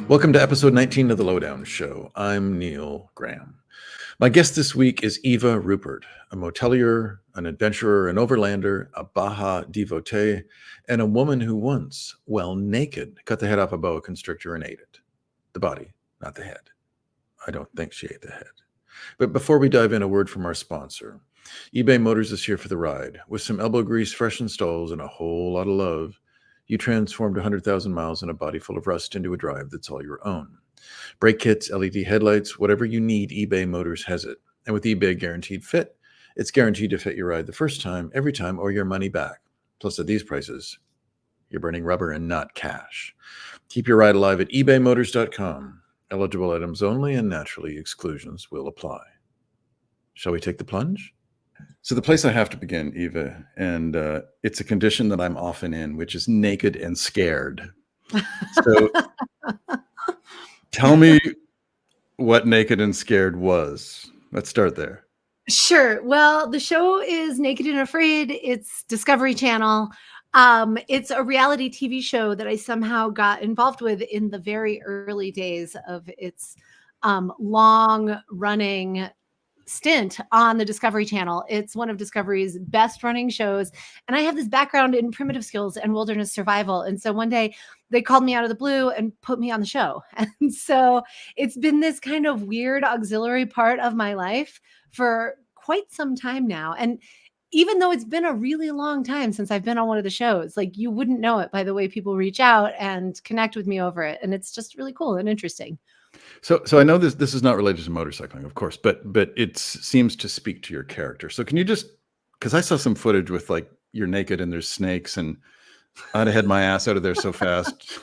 Welcome to episode 19 of The Lowdown Show. I'm Neil Graham. My guest this week is Eva Rupert, a motelier, an adventurer, an overlander, a Baja devotee, and a woman who once, well, naked, cut the head off a boa constrictor and ate it. The body, not the head. I don't think she ate the head. But before we dive in, a word from our sponsor. eBay Motors is here for the ride. With some elbow grease, fresh installs, and a whole lot of love, you transformed 100,000 miles and a body full of rust into a drive that's all your own. Brake kits, LED headlights, whatever you need, eBay Motors has it. And with eBay Guaranteed Fit, it's guaranteed to fit your ride the first time, every time, or your money back. Plus, at these prices, you're burning rubber and not cash. Keep your ride alive at ebaymotors.com. Eligible items only, and naturally, exclusions will apply. Shall we take the plunge? So the place I have to begin, Eva, and it's a condition that I'm often in, which is naked and scared. So tell me what Naked and Scared was. Let's start there. Sure. Well, the show is Naked and Afraid. It's Discovery Channel. It's a reality TV show that I somehow got involved with in the very early days of its long-running stint on the Discovery Channel. It's one of Discovery's best running shows. And I have this background in primitive skills and wilderness survival. And so one day they called me out of the blue and put me on the show. And so it's been this kind of weird auxiliary part of my life for quite some time now. And even though it's been a really long time since I've been on one of the shows, like you wouldn't know it by the way people reach out and connect with me over it. And it's just really cool and interesting. So I know this is not related to motorcycling, of course, but it seems to speak to your character. So can you just, because I saw some footage with like you're naked and there's snakes, and I'd have had my ass out of there so fast.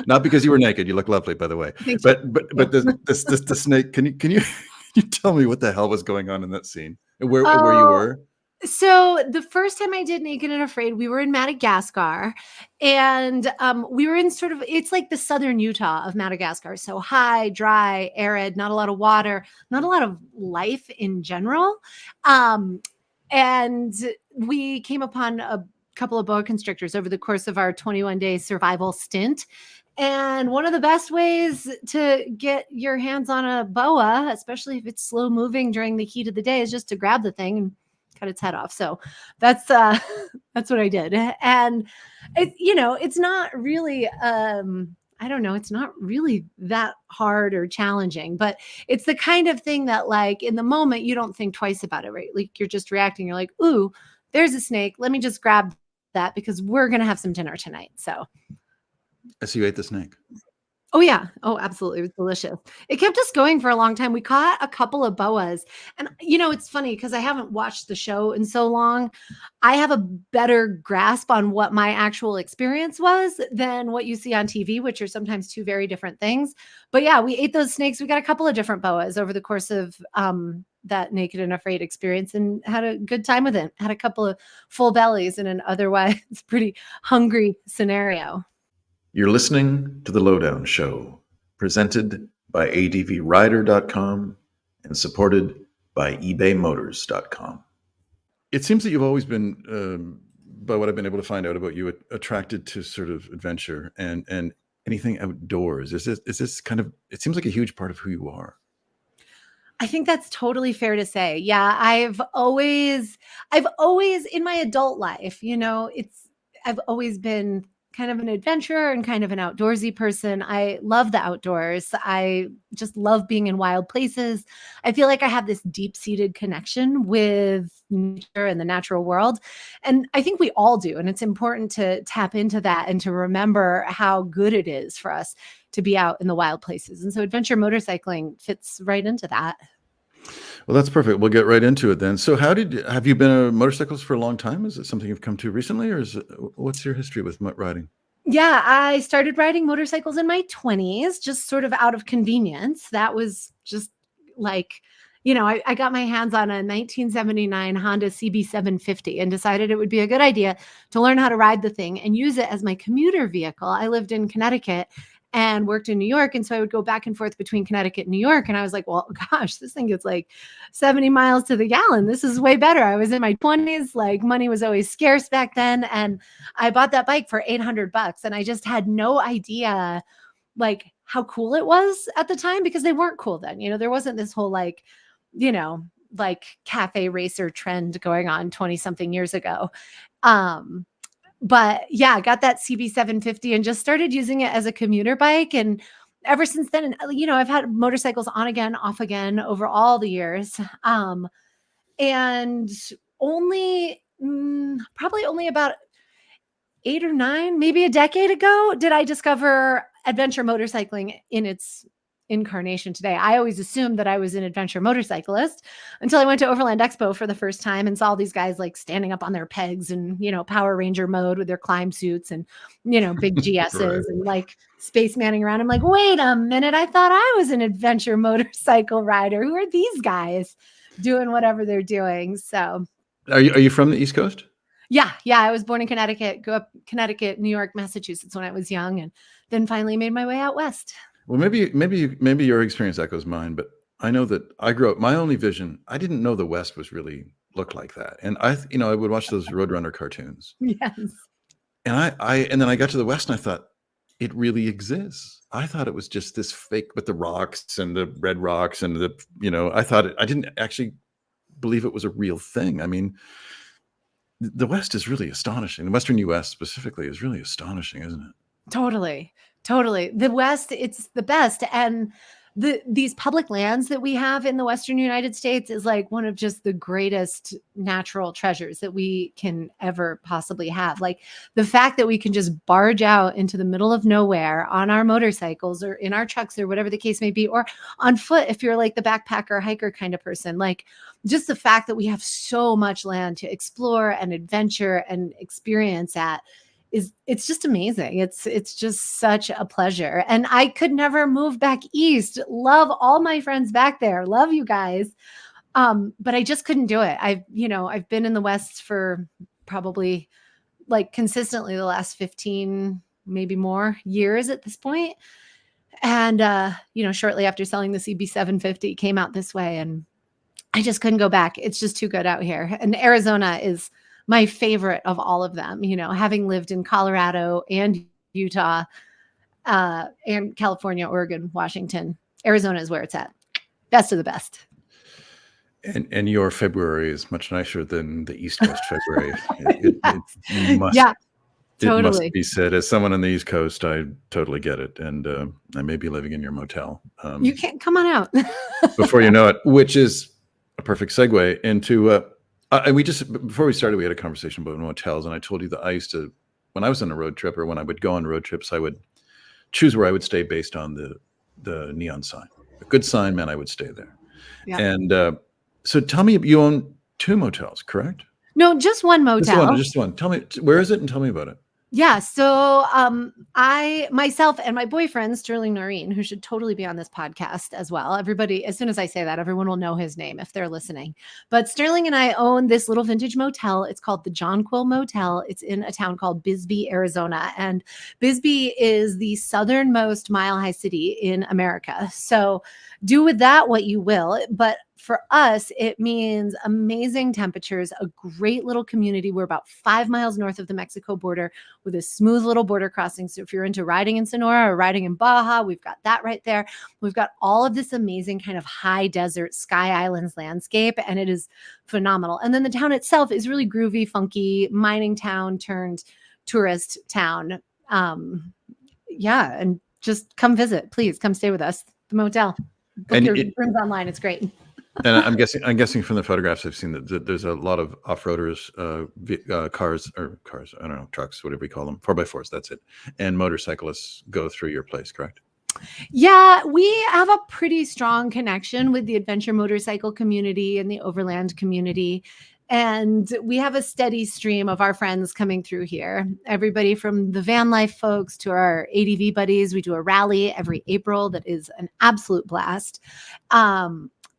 Not because you were naked, you look lovely, by the way. But the snake. Can you tell me what the hell was going on in that scene? Where you were? So the first time I did Naked and Afraid, we were in Madagascar, and we were in sort of, it's like the southern Utah of Madagascar. So high, dry, arid, not a lot of water, not a lot of life in general. And we came upon a couple of boa constrictors over the course of our 21-day survival stint. And one of the best ways to get your hands on a boa, especially if it's slow moving during the heat of the day, is just to grab the thing and cut its head off. So that's what I did. And it's not really it's not really that hard or challenging, but it's the kind of thing that like in the moment you don't think twice about it, right? Like you're just reacting. You're like, ooh, there's a snake. Let me just grab that because we're going to have some dinner tonight. So you ate the snake. Oh, yeah. Oh, absolutely. It was delicious. It kept us going for a long time. We caught a couple of boas. And, it's funny because I haven't watched the show in so long. I have a better grasp on what my actual experience was than what you see on TV, which are sometimes two very different things. But yeah, we ate those snakes. We got a couple of different boas over the course of that Naked and Afraid experience and had a good time with it. Had a couple of full bellies in an otherwise pretty hungry scenario. You're listening to The Lowdown Show, presented by advrider.com and supported by ebaymotors.com. It seems that you've always been, by what I've been able to find out about you, attracted to sort of adventure and anything outdoors. Is this kind of, it seems like a huge part of who you are. I think that's totally fair to say. Yeah, I've always in my adult life, I've always been kind of an adventurer and kind of an outdoorsy person. I love the outdoors. I just love being in wild places. I feel like I have this deep-seated connection with nature and the natural world. And I think we all do. And it's important to tap into that and to remember how good it is for us to be out in the wild places. And so adventure motorcycling fits right into that. Well, that's perfect. We'll get right into it then. So have you been a motorcyclist for a long time? Is it something you've come to recently, or what's your history with riding? Yeah, I started riding motorcycles in my 20s, just sort of out of convenience. That was just like, I got my hands on a 1979 Honda CB750 and decided it would be a good idea to learn how to ride the thing and use it as my commuter vehicle. I lived in Connecticut and worked in New York. And so I would go back and forth between Connecticut and New York. And I was like, well, gosh, this thing gets like 70 miles to the gallon. This is way better. I was in my 20s, like money was always scarce back then. And I bought that bike for $800. And I just had no idea like how cool it was at the time, because they weren't cool then. There wasn't this whole like, like cafe racer trend going on 20 something years ago. But yeah, I got that CB 750 and just started using it as a commuter bike. And ever since then, I've had motorcycles on again, off again over all the years. And probably only about 8 or 9, maybe a decade ago, did I discover adventure motorcycling in its incarnation today. I always assumed that I was an adventure motorcyclist until I went to Overland Expo for the first time and saw all these guys like standing up on their pegs and, Power Ranger mode with their climb suits and, big GSs Right. and like space manning around. I'm like, wait a minute. I thought I was an adventure motorcycle rider. Who are these guys doing whatever they're doing? So Are you from the East Coast? yeah. I was born in Connecticut, grew up Connecticut, New York, Massachusetts when I was young, and then finally made my way out west. Well, maybe your experience echoes mine, but I know that I grew up. My only vision, I didn't know the West was really looked like that, and I would watch those Roadrunner cartoons, Yes. and then I got to the West and I thought it really exists. I thought it was just this fake with the rocks and the red rocks and I didn't actually believe it was a real thing. I mean, the West is really astonishing. The Western U.S. specifically is really astonishing, isn't it? Totally. The West, it's the best. And these public lands that we have in the Western United States is like one of just the greatest natural treasures that we can ever possibly have. Like the fact that we can just barge out into the middle of nowhere on our motorcycles or in our trucks or whatever the case may be, or on foot if you're like the backpacker hiker kind of person. Like just the fact that we have so much land to explore and adventure and experience at, it's just amazing. It's just such a pleasure. And I could never move back east. Love all my friends back there. Love you guys. But I just couldn't do it. I've been in the West for probably like consistently the last 15, maybe more years at this point. And shortly after selling the CB 750 came out this way, and I just couldn't go back. It's just too good out here. And Arizona is my favorite of all of them, having lived in Colorado and Utah, and California, Oregon, Washington. Arizona is where it's at. Best of the best. And your February is much nicer than the East Coast February. It must, yeah, it totally. must be said. As someone on the East Coast, I totally get it. And I may be living in your motel. You can't come on out. Before you know it, which is a perfect segue into and before we started, we had a conversation about motels, and I told you that I used to, when I was on a road trip or when I would go on road trips, I would choose where I would stay based on the neon sign. A good sign meant I would stay there. Yeah. And so tell me, you own 2 motels, correct? No, just one motel. Just one. Tell me, where is it, and tell me about it. Yeah. So I, myself and my boyfriend, Sterling Noreen, who should totally be on this podcast as well. Everybody, as soon as I say that, everyone will know his name if they're listening. But Sterling and I own this little vintage motel. It's called the Johnquil Motel. It's in a town called Bisbee, Arizona. And Bisbee is the southernmost mile-high city in America. So do with that what you will. But for us, it means amazing temperatures, a great little community. We're about 5 miles north of the Mexico border with a smooth little border crossing. So if you're into riding in Sonora or riding in Baja, we've got that right there. We've got all of this amazing kind of high desert Sky Islands landscape, and it is phenomenal. And then the town itself is really groovy, funky, mining town turned tourist town. And just come visit. Please come stay with us. The motel. Book your rooms online. It's great. And I'm guessing from the photographs I've seen that there's a lot of off-roaders, cars, I don't know, trucks, whatever we call them, 4x4s, that's it. And motorcyclists go through your place, correct? Yeah, we have a pretty strong connection with the adventure motorcycle community and the overland community. And we have a steady stream of our friends coming through here. Everybody from the van life folks to our ADV buddies. We do a rally every April that is an absolute blast.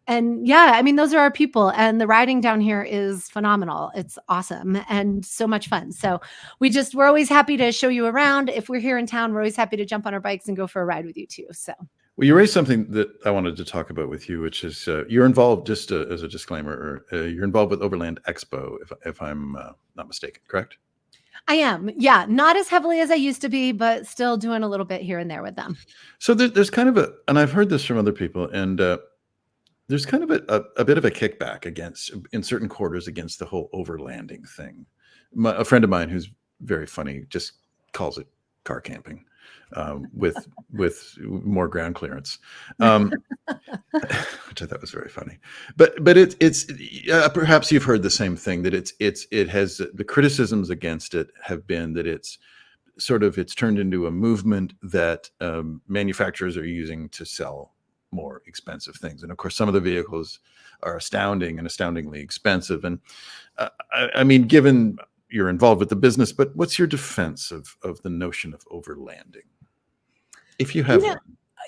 And yeah, I mean, those are our people, and the riding down here is phenomenal. It's awesome and so much fun. So we're always happy to show you around. If we're here in town, we're always happy to jump on our bikes and go for a ride with you too. So. Well, you raised something that I wanted to talk about with you, which is you're involved, just as a disclaimer, you're involved with Overland Expo, if I'm not mistaken, correct? I am. Yeah. Not as heavily as I used to be, but still doing a little bit here and there with them. So there's kind of and I've heard this from other people, and there's kind of a bit of a kickback against in certain quarters against the whole overlanding thing. A friend of mine who's very funny just calls it car camping, with more ground clearance, which I thought was very funny. But it's perhaps you've heard the same thing, that it has the criticisms against it have been that it's turned into a movement that manufacturers are using to sell more expensive things. And of course, some of the vehicles are astounding and astoundingly expensive. And I mean, given you're involved with the business, but what's your defense of the notion of overlanding, if you have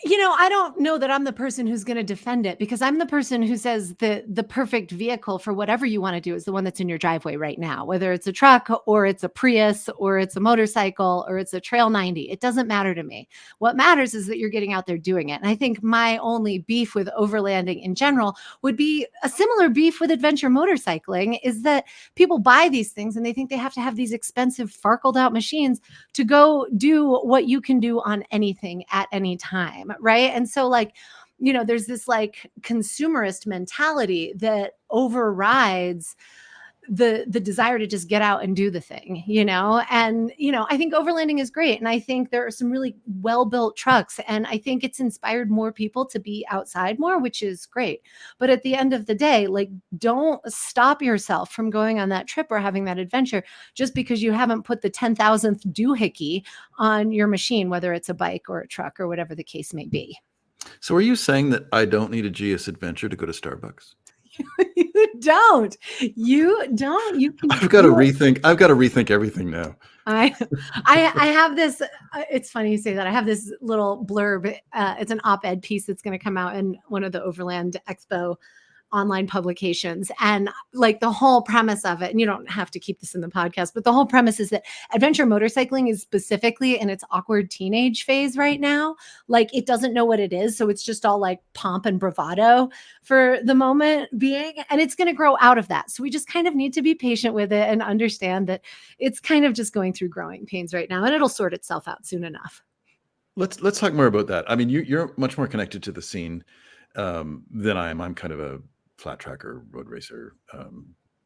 You know, one? I don't know that I'm the person who's going to defend it, because I'm the person who says the perfect vehicle for whatever you want to do is the one that's in your driveway right now, whether it's a truck or it's a Prius or it's a motorcycle or it's a Trail 90. It doesn't matter to me. What matters is that you're getting out there doing it. And I think my only beef with overlanding in general would be a similar beef with adventure motorcycling, is that people buy these things and they think they have to have these expensive farkled out machines to go do what you can do on anything at any time, right? And so there's this like consumerist mentality that overrides the desire to just get out and do the thing, and I think overlanding is great, and I think there are some really well-built trucks, and I think it's inspired more people to be outside more, which is great. But at the end of the day, like, don't stop yourself from going on that trip or having that adventure just because you haven't put the 10,000th doohickey on your machine, whether it's a bike or a truck or whatever the case may be. So are you saying that I don't need a GS Adventure to go to Starbucks? You don't. You don't. You can I've got to do it. rethink. I've got to rethink everything now. I I have this. It's funny you say that. I have this little blurb. It's an op-ed piece that's going to come out in one of the Overland Expo online publications, and like the whole premise of it, and you don't have to keep this in the podcast, but the whole premise is that adventure motorcycling is specifically in its awkward teenage phase right now. Like, it doesn't know what it is, so it's just all like pomp and bravado for the moment being, and it's going to grow out of that. So we just kind of need to be patient with it and understand that it's kind of just going through growing pains right now, and it'll sort itself out soon enough. Let's talk more about that. I mean, you're much more connected to the scene than I am. I'm kind of a flat tracker, road racer,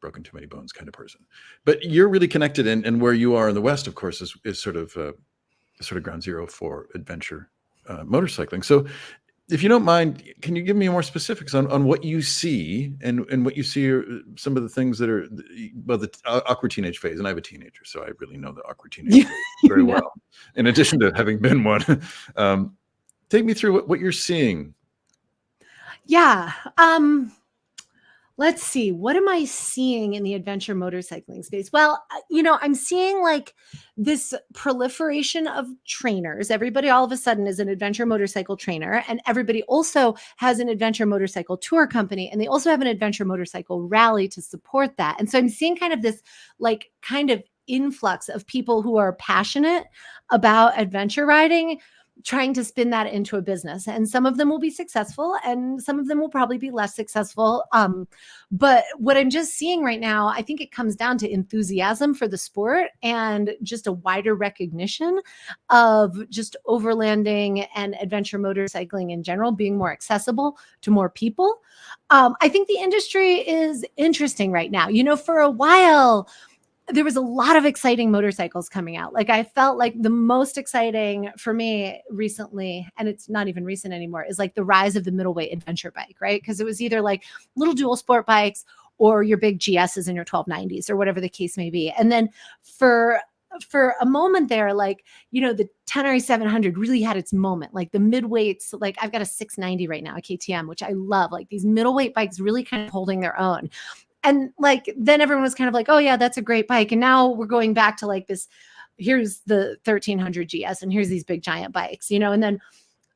broken too many bones kind of person. But you're really connected, and where you are in the West, of course, is sort of ground zero for adventure motorcycling. So, if you don't mind, can you give me more specifics on what you see, and what you see are some of the things that are, well, the awkward teenage phase? And I have a teenager, so I really know the awkward teenage phase very well, in addition to having been one. Take me through what you're seeing. Yeah. Let's see. What am I seeing in the adventure motorcycling space? Well, I'm seeing like this proliferation of trainers. Everybody all of a sudden is an adventure motorcycle trainer, and everybody also has an adventure motorcycle tour company, and they also have an adventure motorcycle rally to support that. And so I'm seeing kind of this like kind of influx of people who are passionate about adventure riding, trying to spin that into a business. And some of them will be successful and some of them will probably be less successful. But what I'm just seeing right now, I think it comes down to enthusiasm for the sport and just a wider recognition of just overlanding and adventure motorcycling in general being more accessible to more people. I think the industry is interesting right now. For a while, there was a lot of exciting motorcycles coming out. Like, I felt like the most exciting for me recently, and it's not even recent anymore, is like the rise of the middleweight adventure bike, right? Because it was either like little dual sport bikes or your big GSs and your 1290s or whatever the case may be. And then for a moment there, like, the 10RE 700 really had its moment. Like the midweights, like I've got a 690 right now, a KTM, which I love. Like these middleweight bikes really kind of holding their own. And like, then everyone was kind of like, oh yeah, that's a great bike. And now we're going back to like this, here's the 1300 GS and here's these big giant bikes, and then,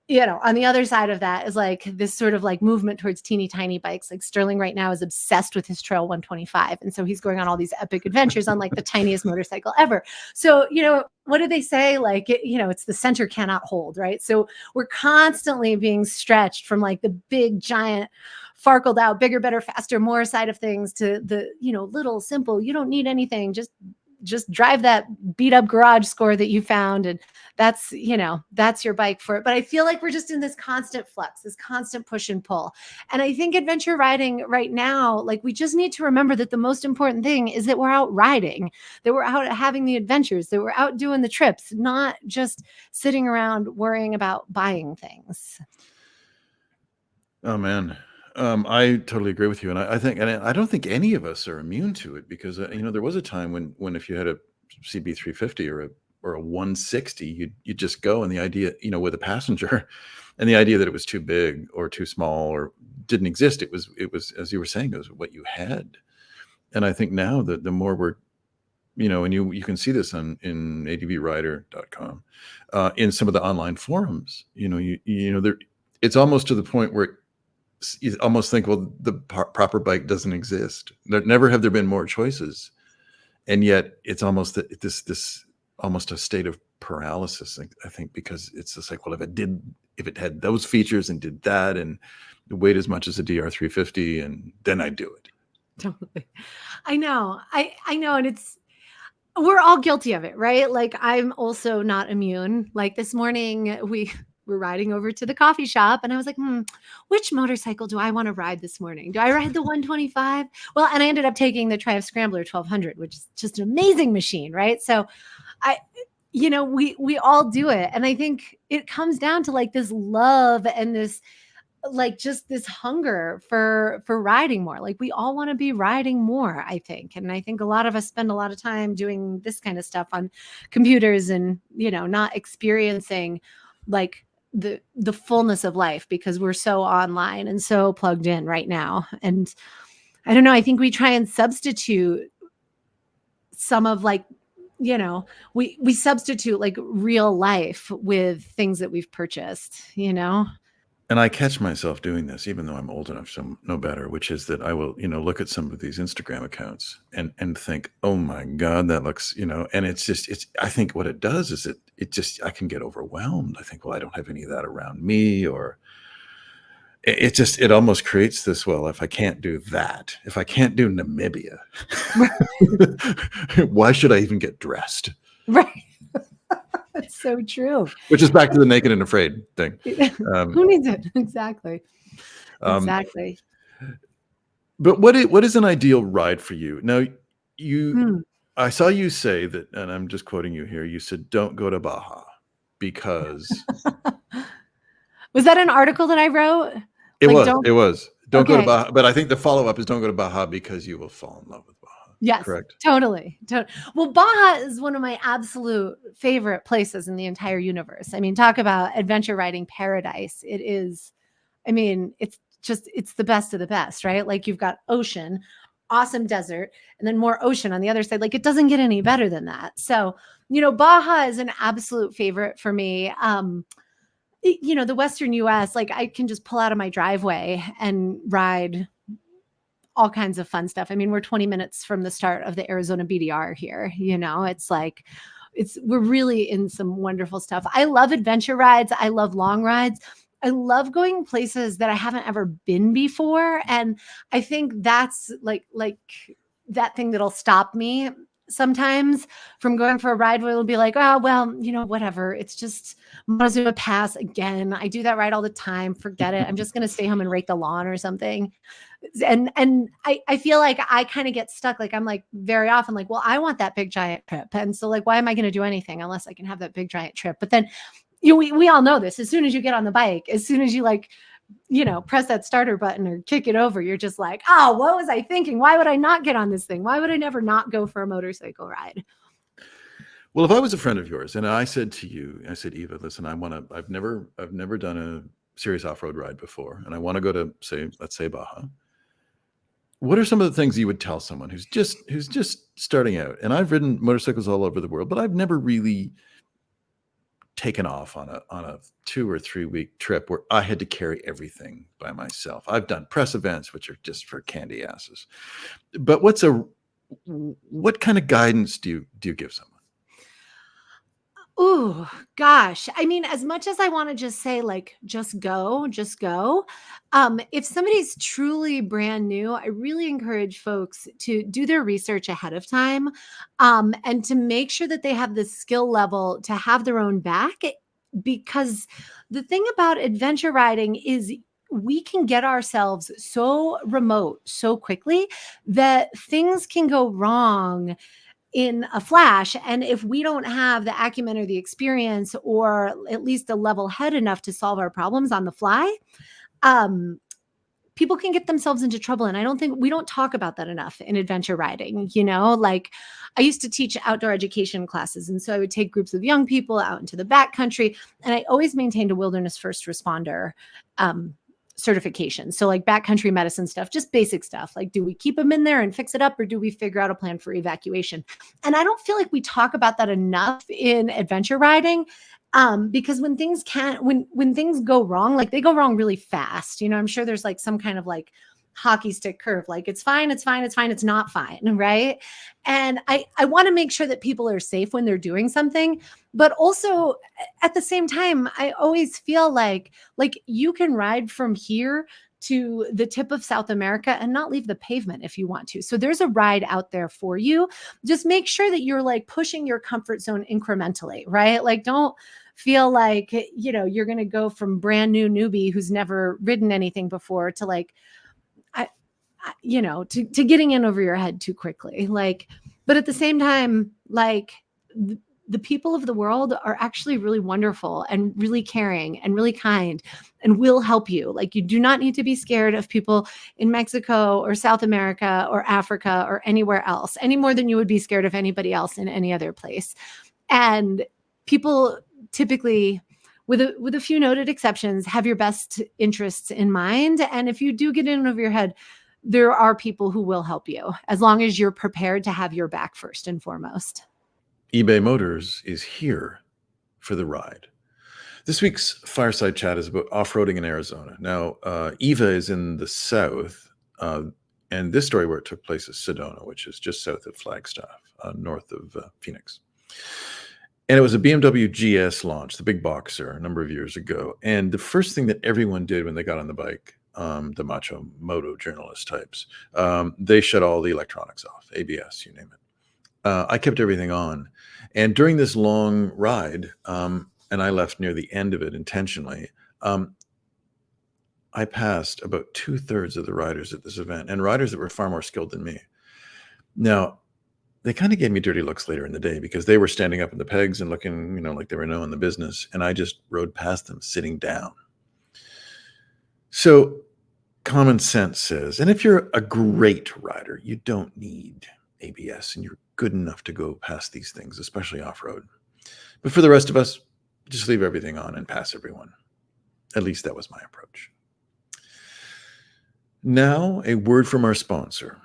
on the other side of that is like this sort of like movement towards teeny tiny bikes. Like Sterling right now is obsessed with his Trail 125. And so he's going on all these epic adventures on like the tiniest motorcycle ever. So, what do they say? Like, it's the center cannot hold, right? So we're constantly being stretched from like the big giant farkled out, bigger, better, faster, more side of things to the, little simple, you don't need anything, just just drive that beat up garage score that you found, and that's, that's your bike for it. But I feel like we're just in this constant flux, this constant push and pull. And I think adventure riding right now, like, we just need to remember that the most important thing is that we're out riding, that we're out having the adventures, that we're out doing the trips, not just sitting around worrying about buying things. Oh man. I totally agree with you, and I think, and I don't think any of us are immune to it, because there was a time when if you had a CB 350 or a 160, you'd just go, and the idea, with a passenger, and the idea that it was too big or too small or didn't exist. It was, as you were saying, it was what you had. And I think now that the more we're, and you can see this in advrider.com, in some of the online forums, there, it's almost to the point where you almost think, well, the proper bike doesn't exist. Never have there been more choices, and yet it's almost this almost a state of paralysis, I think, because it's just like, well, if it had those features and did that and weighed as much as a DR350, and then I'd do it. Totally. I know. I know. And we're all guilty of it, right? Like, I'm also not immune. Like, this morning we're riding over to the coffee shop, and I was like, which motorcycle do I want to ride this morning? Do I ride the 125? Well, and I ended up taking the Triumph Scrambler 1200, which is just an amazing machine, right? So we all do it. And I think it comes down to like this love and this, like, just this hunger for riding more. Like, we all want to be riding more, I think. And I think a lot of us spend a lot of time doing this kind of stuff on computers and, not experiencing like the fullness of life, because we're so online and so plugged in right now. And I don't know, I think we try and substitute some of, like, we substitute like real life with things that we've purchased. And I catch myself doing this, even though I'm old enough to know better, which is that I will, look at some of these Instagram accounts and think, oh my God, that looks, and I think what it does is I can get overwhelmed. I think, well, I don't have any of that around me, or it almost creates this, well, if I can't do that, if I can't do Namibia, why should I even get dressed? Right. That's so true. Which is back to the naked and afraid thing. Who needs it? Exactly. Exactly. But what is an ideal ride for you? Now, I saw you say that, and I'm just quoting you here. You said, "Don't go to Baja because." Was that an article that I wrote? It was. It was. Don't go to Okay. Baja. But I think the follow-up is, "Don't go to Baja because you will fall in love with Baja." Yes, correct. Totally. Well, Baja is one of my absolute favorite places in the entire universe. I mean, talk about adventure riding paradise. It is, I mean, it's the best of the best, right? Like, you've got ocean, awesome desert, and then more ocean on the other side. Like, it doesn't get any better than that. So, Baja is an absolute favorite for me. The Western US, like, I can just pull out of my driveway and ride all kinds of fun stuff. I mean, we're 20 minutes from the start of the Arizona BDR here. It's like, we're really in some wonderful stuff. I love adventure rides. I love long rides. I love going places that I haven't ever been before. And I think that's like that thing that'll stop me sometimes from going for a ride, where it'll be like, oh, well, whatever. It's just Montezuma Pass again. I do that ride all the time. Forget it. I'm just going to stay home and rake the lawn or something. And I feel like I kind of get stuck. Like, I'm like very often like, well, I want that big giant trip. And so, like, why am I going to do anything unless I can have that big giant trip? But then, we all know this. As soon as you get on the bike, as soon as you press that starter button or kick it over, you're just like, oh, what was I thinking? Why would I not get on this thing? Why would I never not go for a motorcycle ride? Well, if I was a friend of yours and I said to you, Eva, listen, I've never done a serious off-road ride before, and I want to go to, let's say Baja. What are some of the things you would tell someone who's just starting out? And I've ridden motorcycles all over the world, but I've never really taken off on a 2 or 3 week trip where I had to carry everything by myself. I've done press events, which are just for candy asses. But what kind of guidance do you give someone? Ooh, gosh. I mean, as much as I want to just say, like, just go, just go. If somebody's truly brand new, I really encourage folks to do their research ahead of time, and to make sure that they have the skill level to have their own back. Because the thing about adventure riding is we can get ourselves so remote so quickly that things can go wrong in a flash. And if we don't have the acumen or the experience, or at least a level head enough to solve our problems on the fly, um, people can get themselves into trouble. And I don't think we don't talk about that enough in adventure riding. Like I used to teach outdoor education classes. And so I would take groups of young people out into the backcountry. And I always maintained a wilderness first responder um, certification. So like backcountry medicine stuff, just basic stuff. Like, do we keep them in there and fix it up, or do we figure out a plan for evacuation? And I don't feel like we talk about that enough in adventure riding. Because when things can't, when things go wrong, like they go wrong really fast. I'm sure there's like some kind of like hockey stick curve, like it's fine, it's fine, it's fine, it's not fine, right? And I want to make sure that people are safe when they're doing something, but also at the same time, I always feel like you can ride from here to the tip of South America and not leave the pavement if you want to. So there's a ride out there for you. Just make sure that you're like pushing your comfort zone incrementally, right? Like don't feel like, you're going to go from brand new newbie who's never ridden anything before to like, to getting in over your head too quickly. Like, but at the same time, like the people of the world are actually really wonderful and really caring and really kind and will help you. Like, you do not need to be scared of people in Mexico or South America or Africa or anywhere else any more than you would be scared of anybody else in any other place. And people typically, with a few noted exceptions, have your best interests in mind. And if you do get in over your head, there are people who will help you as long as you're prepared to have your back first and foremost. eBay Motors is here for the ride. This week's Fireside Chat is about off-roading in Arizona. Now, Eva is in the south, and this story where it took place is Sedona, which is just south of Flagstaff, north of Phoenix. And it was a BMW GS launch, the big boxer, a number of years ago. And the first thing that everyone did when they got on the bike, the macho moto journalist types, they shut all the electronics off, ABS, you name it. I kept everything on. And during this long ride, and I left near the end of it intentionally, I passed about 2/3 of the riders at this event, and riders that were far more skilled than me. Now, they kind of gave me dirty looks later in the day because they were standing up in the pegs and looking, like they were knowing the business. And I just rode past them sitting down. So common sense says, and if you're a great rider, you don't need ABS and you're good enough to go past these things, especially off-road. But for the rest of us, just leave everything on and pass everyone. At least that was my approach. Now, a word from our sponsor.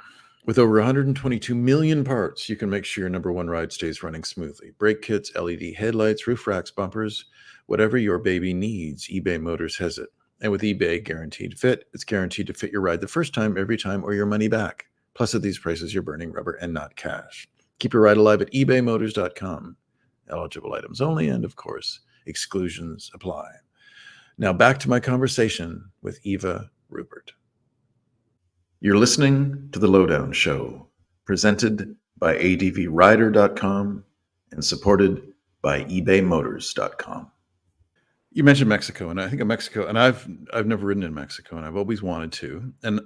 With over 122 million parts, you can make sure your number one ride stays running smoothly. Brake kits, LED headlights, roof racks, bumpers, whatever your baby needs, eBay Motors has it. And with eBay Guaranteed Fit, it's guaranteed to fit your ride the first time, every time, or your money back. Plus, at these prices, you're burning rubber and not cash. Keep your ride alive at ebaymotors.com. Eligible items only, and of course, exclusions apply. Now back to my conversation with Eva Rupert. You're listening to The Lowdown Show, presented by advrider.com and supported by ebaymotors.com. You mentioned Mexico, and I think of Mexico, and I've never ridden in Mexico, and I've always wanted to, and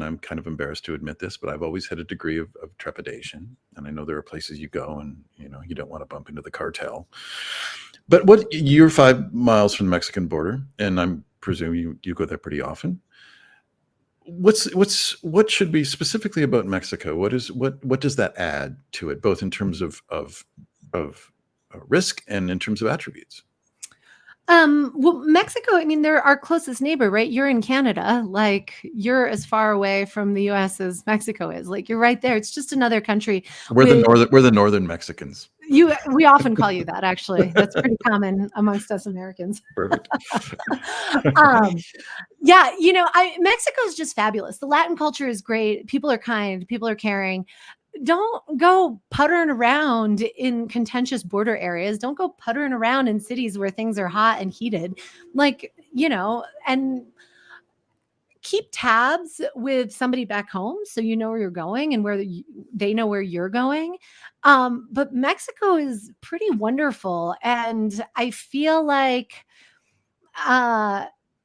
I'm kind of embarrassed to admit this, but I've always had a degree of trepidation, and I know there are places you go, and you don't want to bump into the cartel. But you're 5 miles from the Mexican border, and I'm presuming you go there pretty often. What should be specifically about Mexico? What does that add to it, both in terms of risk and in terms of attributes? Well, Mexico, I mean, they're our closest neighbor, right? You're in Canada, like you're as far away from the US as Mexico is. Like you're right there. It's just another country. We're the northern Mexicans. We often call you that, actually. That's pretty common amongst us Americans. Perfect. Yeah, Mexico is just fabulous. The Latin culture is great. People are kind, people are caring. don't go puttering around in contentious border areas. Don't go puttering around in cities where things are hot and heated. Like, and keep tabs with somebody back home so you know where you're going and they know where you're going. But Mexico is pretty wonderful. And I feel like,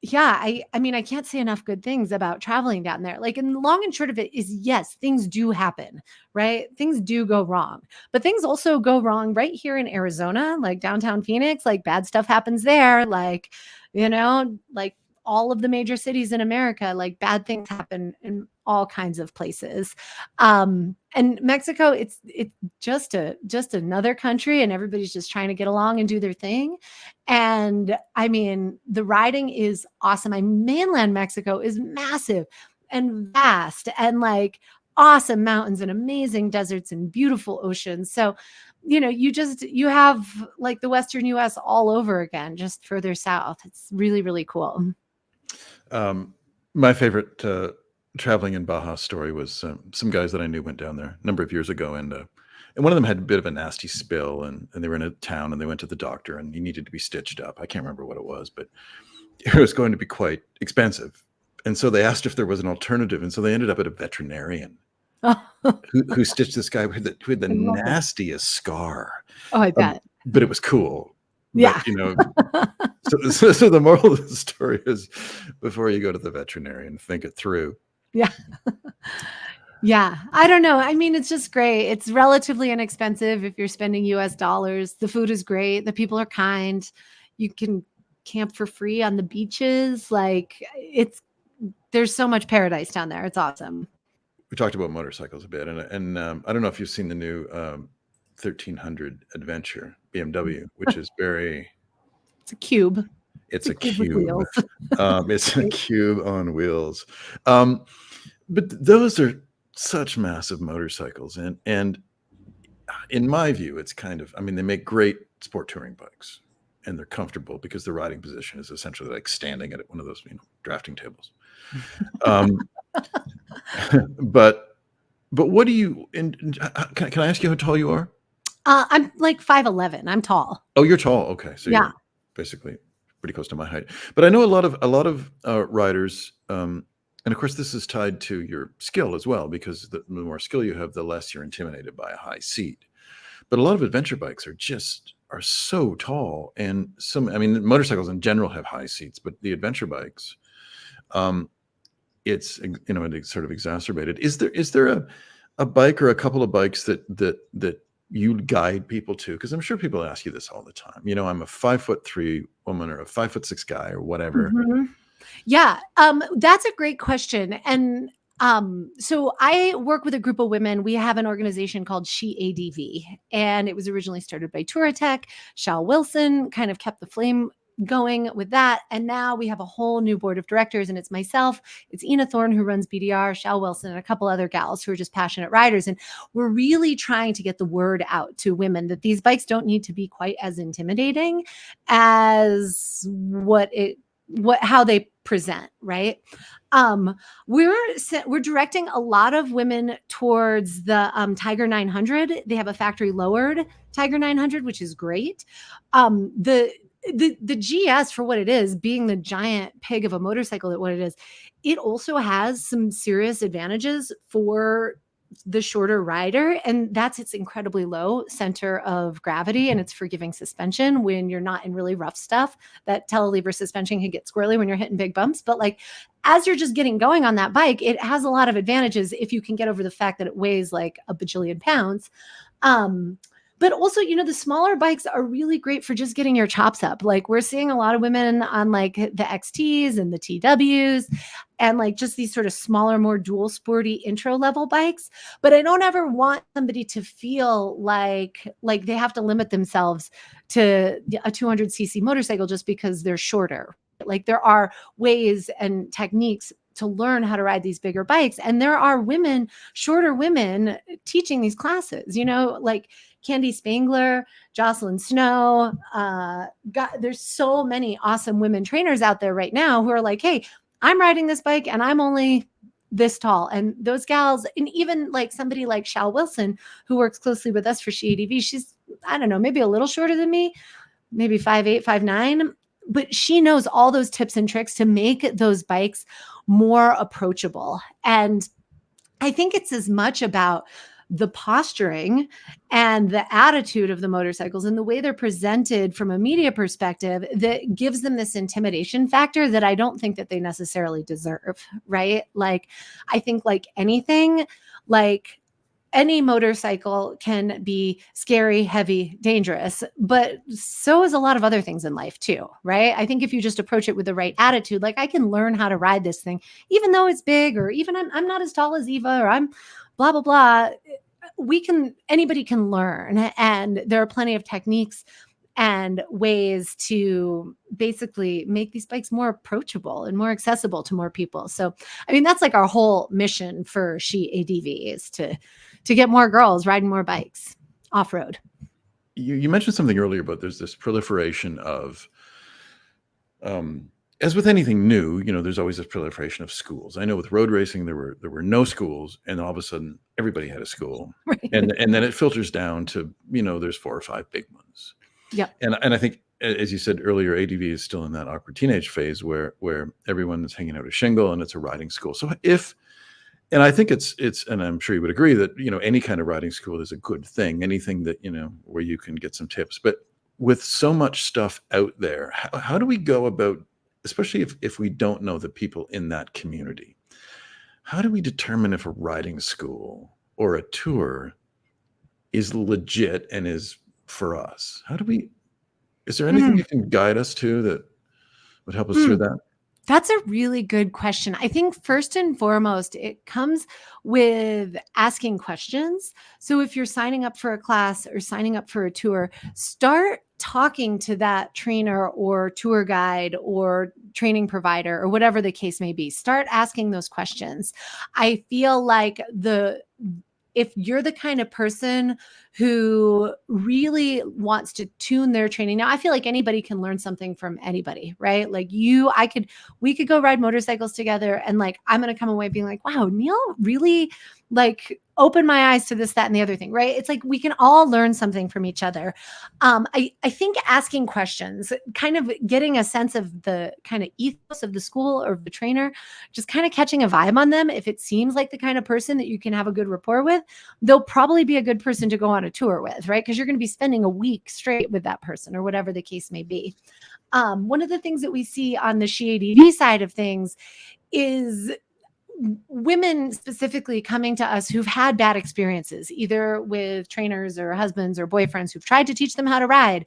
yeah, I mean, I can't say enough good things about traveling down there. Like, and the long and short of it is, yes, things do happen, right? Things do go wrong, but things also go wrong right here in Arizona, like downtown Phoenix. Like, bad stuff happens there. Like, like all of the major cities in America, like bad things happen in all kinds of places. And Mexico, it's just another country, and everybody's just trying to get along and do their thing. And I mean, the riding is awesome. Mainland Mexico is massive and vast, and like awesome mountains and amazing deserts and beautiful oceans. So, you have like the Western US all over again, just further south. It's really, really cool. My favorite traveling in Baja story was some guys that I knew went down there a number of years ago, and one of them had a bit of a nasty spill, and they were in a town, and they went to the doctor, and he needed to be stitched up. I can't remember what it was, but it was going to be quite expensive. And so they asked if there was an alternative, and so they ended up at a veterinarian who stitched this guy who had the nastiest scar. Oh, I bet. But it was cool. Yeah. But, so the moral of the story is, before you go to the veterinarian, think it through. Yeah. Yeah. I don't know. I mean, it's just great. It's relatively inexpensive if you're spending US dollars. The food is great. The people are kind. You can camp for free on the beaches. Like, there's so much paradise down there. It's awesome. We talked about motorcycles a bit, and I don't know if you've seen the new 1300 Adventure BMW, which is very... It's a cube. It's a cube. It's a cube on wheels. But those are such massive motorcycles, and in my view, it's kind of, I mean, they make great sport touring bikes, and they're comfortable because the riding position is essentially like standing at one of those drafting tables. But what do you, and can I ask you how tall you are? I'm like 5'11". I'm tall. Oh, you're tall. Okay, so yeah, you're basically pretty close to my height. But I know a lot of riders, and of course this is tied to your skill as well, because the more skill you have, the less you're intimidated by a high seat. But a lot of adventure bikes are so tall, and I mean, motorcycles in general have high seats, but the adventure bikes, it's it's sort of exacerbated. Is there a bike or a couple of bikes that you guide people to? Because I'm sure people ask you this all the time. I'm a 5'3" woman or a 5'6" guy or whatever. Mm-hmm. Yeah, that's a great question. And so I work with a group of women. We have an organization called She ADV, and it was originally started by Touratech. Shal Wilson kind of kept the flame going with that. And now we have a whole new board of directors, and it's myself, it's Ina Thorne, who runs BDR, Shal Wilson, and a couple other gals who are just passionate riders. And we're really trying to get the word out to women that these bikes don't need to be quite as intimidating as how they present, right? We're directing a lot of women towards the Tiger 900. They have a factory lowered Tiger 900, which is great. The GS, for what it is, being the giant pig of a motorcycle that what it is, it also has some serious advantages for the shorter rider, and that's its incredibly low center of gravity and its forgiving suspension when you're not in really rough stuff. That telelever suspension can get squirrely when you're hitting big bumps, but like as you're just getting going on that bike, it has a lot of advantages if you can get over the fact that it weighs like a bajillion pounds. But also, the smaller bikes are really great for just getting your chops up. Like we're seeing a lot of women on like the XTs and the TWs and like just these sort of smaller, more dual sporty intro level bikes. But I don't ever want somebody to feel like they have to limit themselves to a 200cc motorcycle just because they're shorter. Like there are ways and techniques to learn how to ride these bigger bikes. And there are shorter women teaching these classes, like Candy Spangler, Jocelyn Snow. There's so many awesome women trainers out there right now who are like, hey, I'm riding this bike and I'm only this tall. And those gals, and even like somebody like Shal Wilson, who works closely with us for SheADV, she's, I don't know, maybe a little shorter than me, maybe 5'8", 5'9", but she knows all those tips and tricks to make those bikes more approachable. And I think it's as much about the posturing and the attitude of the motorcycles and the way they're presented from a media perspective that gives them this intimidation factor that I don't think that they necessarily deserve, right? Like, I think like anything, like any motorcycle can be scary, heavy, dangerous, but so is a lot of other things in life too, right? I think if you just approach it with the right attitude, like I can learn how to ride this thing, even though it's big, or even I'm not as tall as Eva, or I'm blah, blah, blah. Anybody can learn. And there are plenty of techniques and ways to basically make these bikes more approachable and more accessible to more people. So, I mean, that's like our whole mission for SheADV is to get more girls riding more bikes off-road. You mentioned something earlier about there's this proliferation of, as with anything new, there's always this proliferation of schools. I know with road racing, there were no schools, and all of a sudden everybody had a school. Right. And then it filters down to, there's 4 or 5 big ones. Yeah. And I think, as you said earlier, ADV is still in that awkward teenage phase where everyone is hanging out a shingle and it's a riding school. So and I think it's, and I'm sure you would agree that, any kind of riding school is a good thing, anything that, where you can get some tips. But with so much stuff out there, how do we go about, especially if we don't know the people in that community, how do we determine if a riding school or a tour is legit and is for us? Is there anything you can guide us to that would help us through that? That's a really good question. I think first and foremost, it comes with asking questions. So if you're signing up for a class or signing up for a tour, start talking to that trainer or tour guide or training provider or whatever the case may be. Start asking those questions. I feel like if you're the kind of person who really wants to tune their training, now I feel like anybody can learn something from anybody, right? Like we could go ride motorcycles together, and like, I'm going to come away being like, wow, Neil really like opened my eyes to this, that, and the other thing, right? It's like, we can all learn something from each other. I think asking questions, kind of getting a sense of the kind of ethos of the school or the trainer, just kind of catching a vibe on them. If it seems like the kind of person that you can have a good rapport with, they'll probably be a good person to go on a tour with, right? Because you're going to be spending a week straight with that person or whatever the case may be. One of the things that we see on the SheADV side of things is women specifically coming to us who've had bad experiences, either with trainers or husbands or boyfriends who've tried to teach them how to ride.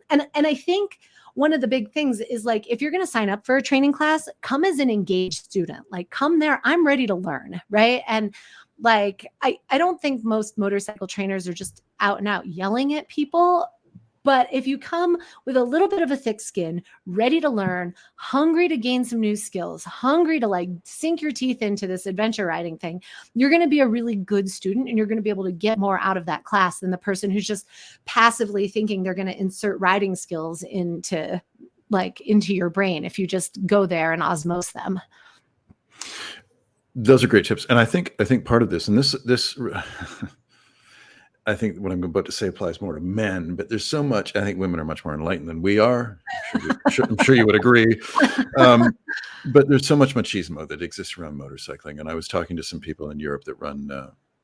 And I think one of the big things is, like, if you're going to sign up for a training class, come as an engaged student, like come there, I'm ready to learn. Right. And like, I don't think most motorcycle trainers are just out and out yelling at people. But if you come with a little bit of a thick skin, ready to learn, hungry to gain some new skills, hungry to like sink your teeth into this adventure riding thing, you're going to be a really good student, and you're going to be able to get more out of that class than the person who's just passively thinking they're going to insert riding skills into your brain if you just go there and osmose them. Those are great tips. And I think part of this, and this I think what I'm about to say applies more to men, but there's so much. I think women are much more enlightened than we are. I'm sure you would agree. But there's so much machismo that exists around motorcycling. And I was talking to some people in Europe that run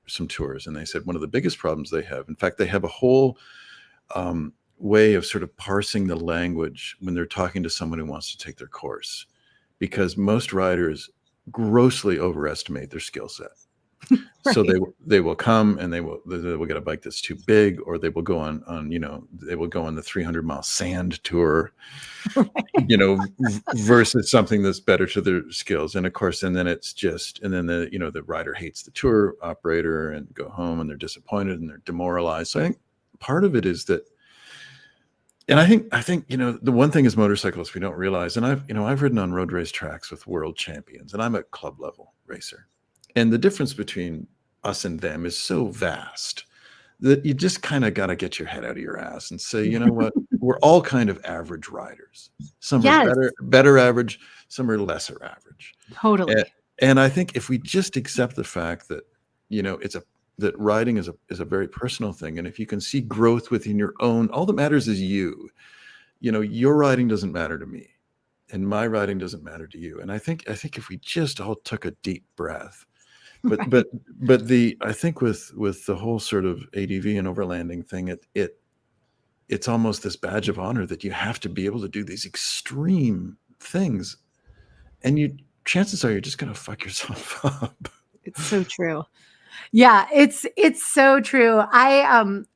some tours, and they said one of the biggest problems they have, in fact, they have a whole way of sort of parsing the language when they're talking to someone who wants to take their course, because most riders grossly overestimate their skill set. Right. So they will come and they will get a bike that's too big, or they will go on they will go on the 300-mile sand tour, right. Versus something that's better to their skills. And of course, and then the rider hates the tour operator and go home and they're disappointed and they're demoralized. So I think part of it is that, and I think the one thing as motorcyclists we don't realize, and I've ridden on road race tracks with world champions, and I'm a club level racer. And the difference between us and them is so vast that you just kind of got to get your head out of your ass and say, you know what, we're all kind of average riders. Some are better average, some are lesser average. Totally. And I think if we just accept the fact that, that riding is a very personal thing. And if you can see growth within your own, all that matters is you. Your riding doesn't matter to me, and my riding doesn't matter to you. And I think if we just all took a deep breath, but Right. but but I think with the whole sort of ADV and overlanding thing, it's almost this badge of honor that you have to be able to do these extreme things, and chances are you're just going to fuck yourself up. It's so true. Yeah, it's so true.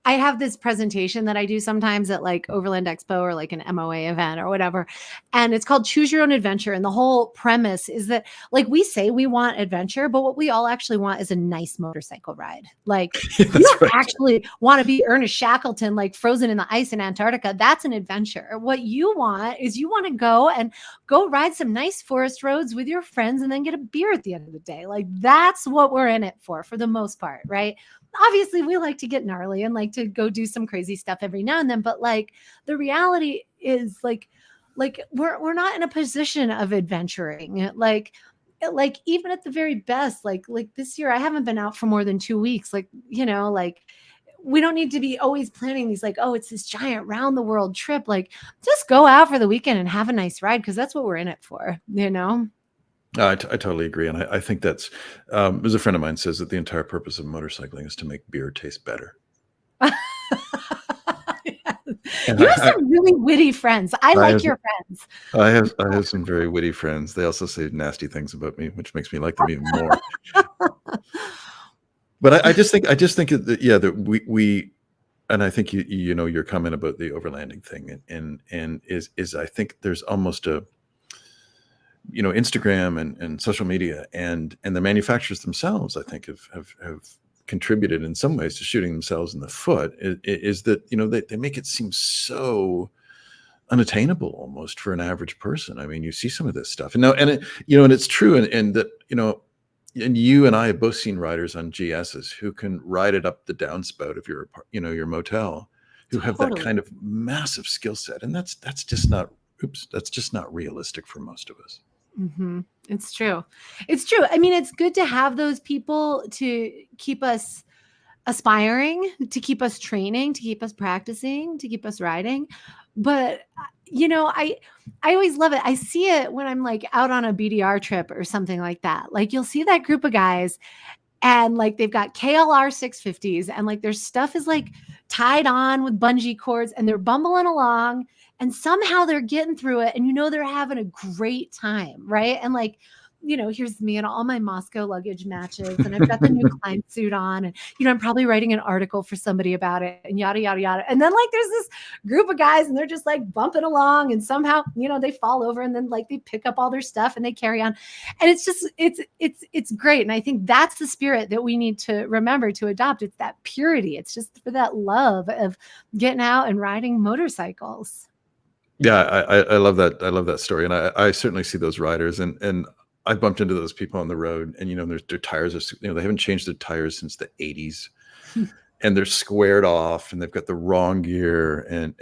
I have this presentation that I do sometimes at like Overland Expo or like an MOA event or whatever. And it's called Choose Your Own Adventure. And the whole premise is that like we say we want adventure, but what we all actually want is a nice motorcycle ride. Like Yeah, we that's don't right. actually want to be Ernest Shackleton, like frozen in the ice in Antarctica. That's an adventure. What you want is you want to go ride some nice forest roads with your friends and then get a beer at the end of the day. Like that's what we're in it for the most part, right? Obviously, we like to get gnarly and like to go do some crazy stuff every now and then, but like the reality is like we're not in a position of adventuring. Like even at the very best, like this year I haven't been out for more than 2 weeks. Like, like we don't need to be always planning these like, oh, it's this giant round the world trip. Like just go out for the weekend and have a nice ride because that's what we're in it for. I totally agree, and I think that's. As a friend of mine says that the entire purpose of motorcycling is to make beer taste better. And You have some really witty friends. I I like have your friends. I have some very witty friends. They also say nasty things about me, which makes me like them even more. But I just think that, yeah, that we and I think your comment about the overlanding thing, and is I think there's almost a, Instagram and social media and the manufacturers themselves, I think have contributed in some ways to shooting themselves in the foot. Is that, they make it seem so unattainable almost for an average person. I mean, you see some of this stuff, and now, and it's true, and that, and you and I have both seen riders on GSs who can ride it up the downspout of your motel, who have that Totally. kind of massive skill set, and that's just not. Oops, that's just not realistic for most of us. Mhm. It's true. It's true. I mean, it's good to have those people to keep us aspiring, to keep us training, to keep us practicing, to keep us riding. But I always love it. I see it when I'm like out on a BDR trip or something like that. Like you'll see that group of guys and like they've got KLR 650s and like their stuff is like tied on with bungee cords and they're bumbling along and somehow they're getting through it and they're having a great time, right? And like here's me and all my Moscow luggage matches and I've got the new climb suit on and I'm probably writing an article for somebody about it and yada yada yada. And then like there's this group of guys and they're just like bumping along and somehow they fall over and then like they pick up all their stuff and they carry on, and it's just it's great. And I think that's the spirit that we need to remember to adopt. It's that purity. It's just for that love of getting out and riding motorcycles. Yeah, I love that. I love that story, and I certainly see those riders, and I bumped into those people on the road, and their tires are, they haven't changed their tires since the '80s, and they're squared off, and they've got the wrong gear, and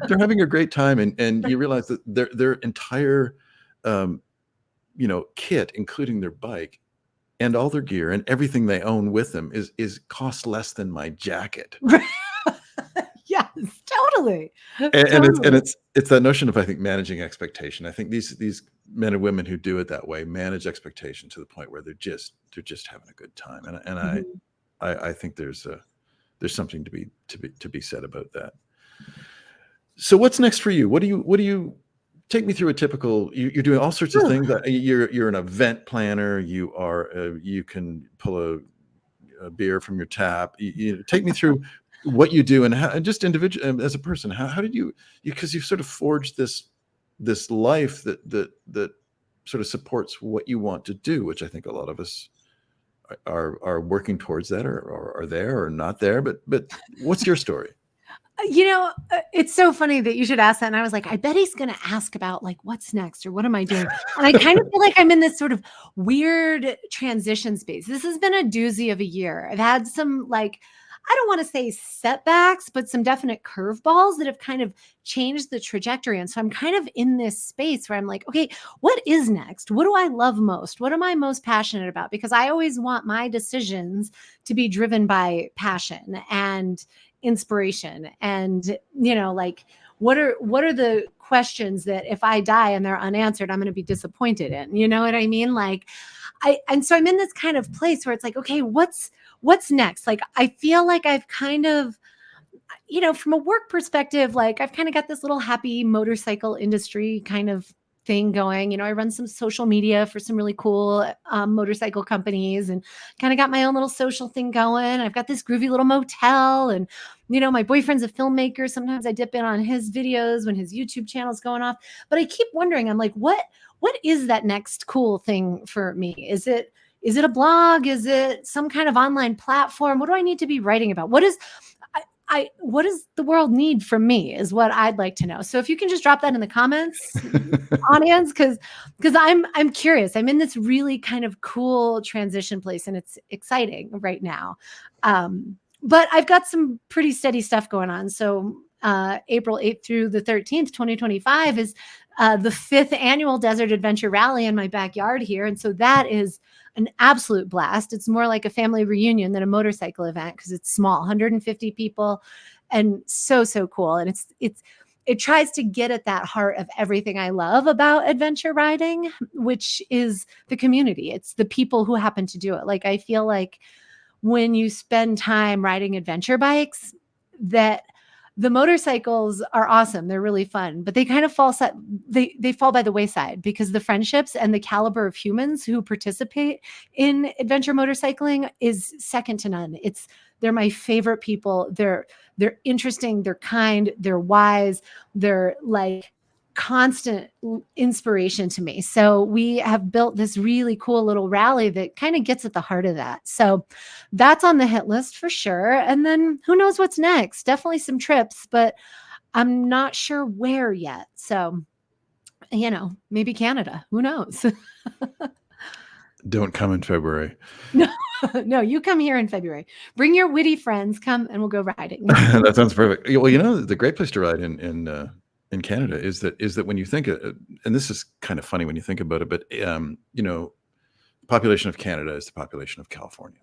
they're having a great time, and you realize that their entire, kit, including their bike and all their gear and everything they own with them is cost less than my jacket. Yes, totally. And Totally. it's that notion of, I think, managing expectation. I think these men and women who do it that way manage expectation to the point where they're just having a good time. And Mhm. I think there's something to be said about that. So what's next for you? What do you take me through a typical, you're doing all sorts of Whew. things. You're an event planner. You can pull a beer from your tap. Take me through what you do, and how, and just individual as a person. How did you, because you've sort of forged this life that sort of supports what you want to do, which I think a lot of us are working towards that, or are there or not there. But what's your story? It's so funny that you should ask that. And I was like, I bet he's going to ask about like, what's next or what am I doing? And I kind of feel like I'm in this sort of weird transition space. This has been a doozy of a year. I've had some like, I don't want to say setbacks, but some definite curveballs that have kind of changed the trajectory. And so I'm kind of in this space where I'm like, okay, what is next? What do I love most? What am I most passionate about? Because I always want my decisions to be driven by passion and inspiration. And, like, what are the questions that if I die and they're unanswered, I'm going to be disappointed in? You know what I mean? Like, and so I'm in this kind of place where it's like, okay, what's next? Like, I feel like I've kind of, from a work perspective, like I've kind of got this little happy motorcycle industry kind of thing going. I run some social media for some really cool motorcycle companies and kind of got my own little social thing going. I've got this groovy little motel, and my boyfriend's a filmmaker. Sometimes I dip in on his videos when his YouTube channel's going off. But I keep wondering, I'm like, what is that next cool thing for me? Is it a blog? Is it some kind of online platform? What do I need to be writing about? What does the world need from me is what I'd like to know. So if you can just drop that in the comments, audience, because I'm curious. I'm in this really kind of cool transition place, and it's exciting right now. But I've got some pretty steady stuff going on. So April 8th through the 13th, 2025 is the 5th annual Desert Adventure Rally in my backyard here. And so that is an absolute blast. It's more like a family reunion than a motorcycle event because it's small, 150 people, and so cool. And it tries to get at that heart of everything I love about adventure riding, which is the community. It's the people who happen to do it. Like, I feel like when you spend time riding adventure bikes, that the motorcycles are awesome. They're really fun, but they kind of fall by the wayside because the friendships and the caliber of humans who participate in adventure motorcycling is second to none. They're my favorite people. They're interesting, they're kind, they're wise, they're like constant inspiration to me. So we have built this really cool little rally that kind of gets at the heart of that. So that's on the hit list for sure. And then who knows what's next? Definitely some trips, but I'm not sure where yet. So, maybe Canada. Who knows? Don't come in February. No, you come here in February. Bring your witty friends. Come and we'll go riding. That sounds perfect. Well, the great place to ride in Canada is that when you think, and this is kind of funny when you think about it, but the population of Canada is the population of California.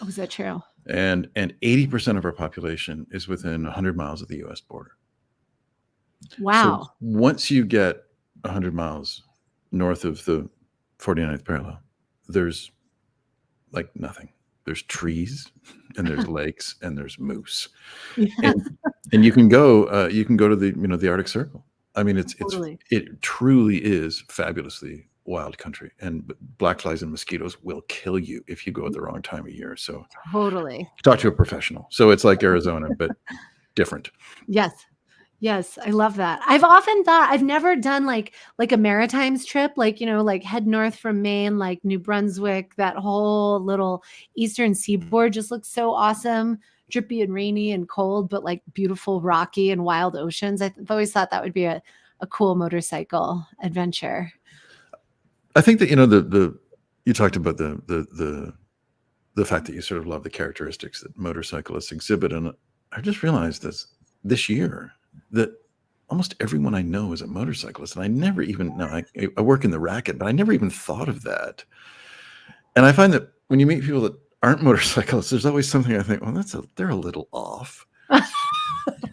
Oh, is that true? And 80% of our population is within 100 miles of the U.S. border. Wow. So once you get 100 miles north of the 49th parallel, there's like nothing. There's trees and there's lakes and there's moose. Yeah. And you can go to the Arctic Circle. I mean, Totally. it truly is fabulously wild country, and black flies and mosquitoes will kill you if you go at the wrong time of year. So Totally. talk to a professional. So it's like Arizona, but different. Yes, I love that. I've often thought I've never done like a Maritimes trip, like, like head north from Maine, like New Brunswick, that whole little eastern seaboard just looks so awesome, drippy and rainy and cold, but like beautiful, rocky and wild oceans. I've always thought that would be a cool motorcycle adventure. I think that, you talked about the fact that you sort of love the characteristics that motorcyclists exhibit. And I just realized this year that almost everyone I know is a motorcyclist. And I never even know, I work in the racket, but I never even thought of that. And I find that when you meet people that aren't motorcyclists, there's always something I think, well, they're a little off.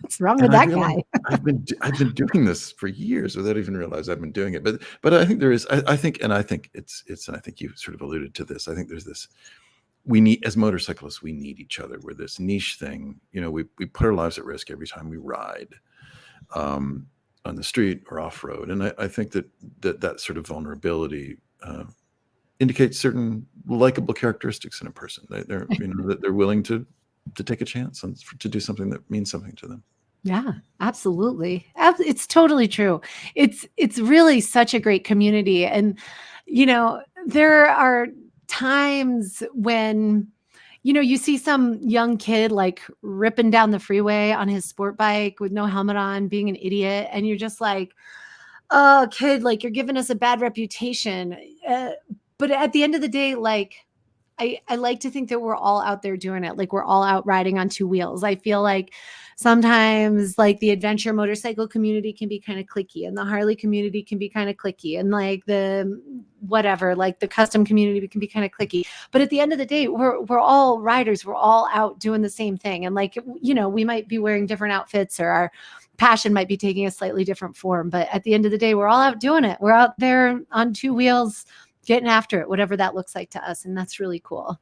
What's wrong with that guy? I've been doing this for years without even realize I've been doing it. But I think there is, I think it's, and I think you sort of alluded to this. I think there's this, we need, as motorcyclists, we need each other. We're this niche thing. We put our lives at risk every time we ride on the street or off road. And I think that sort of vulnerability indicates certain likable characteristics in a person. They're that they're willing to take a chance and to do something that means something to them. Yeah, absolutely. It's totally true. It's really such a great community. And, there are times when, you see some young kid like ripping down the freeway on his sport bike with no helmet on, being an idiot. And you're just like, oh, kid, like you're giving us a bad reputation. But at the end of the day, like, I like to think that we're all out there doing it. Like we're all out riding on two wheels. I feel like sometimes like the adventure motorcycle community can be kind of cliquey and the Harley community can be kind of cliquey and like the whatever, like the custom community can be kind of cliquey. But at the end of the day, we're all riders. We're all out doing the same thing. And like, you know, we might be wearing different outfits or our passion might be taking a slightly different form. But at the end of the day, we're all out doing it. We're out there on two wheels getting after it, whatever that looks like to us. And that's really cool.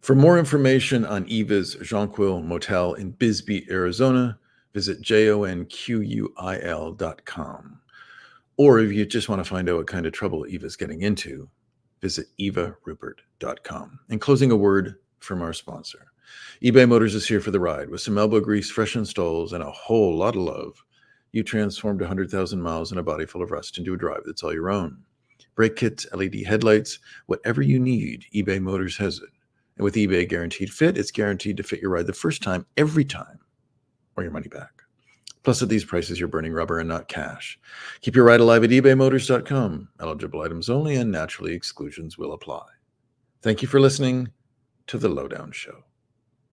For more information on Eva's Johnquil Motel in Bisbee, Arizona, visit jonquil.com. Or if you just want to find out what kind of trouble Eva's getting into, visit evarupert.com. In closing, a word from our sponsor. eBay Motors is here for the ride. With some elbow grease, fresh installs, and a whole lot of love, you transformed 100,000 miles and a body full of rust into a drive that's all your own. Brake kits, LED headlights, whatever you need, eBay Motors has it. And with eBay Guaranteed Fit, it's guaranteed to fit your ride the first time, every time, or your money back. Plus, at these prices, you're burning rubber and not cash. Keep your ride alive at ebaymotors.com. Eligible items only, and naturally, exclusions will apply. Thank you for listening to The Lowdown Show.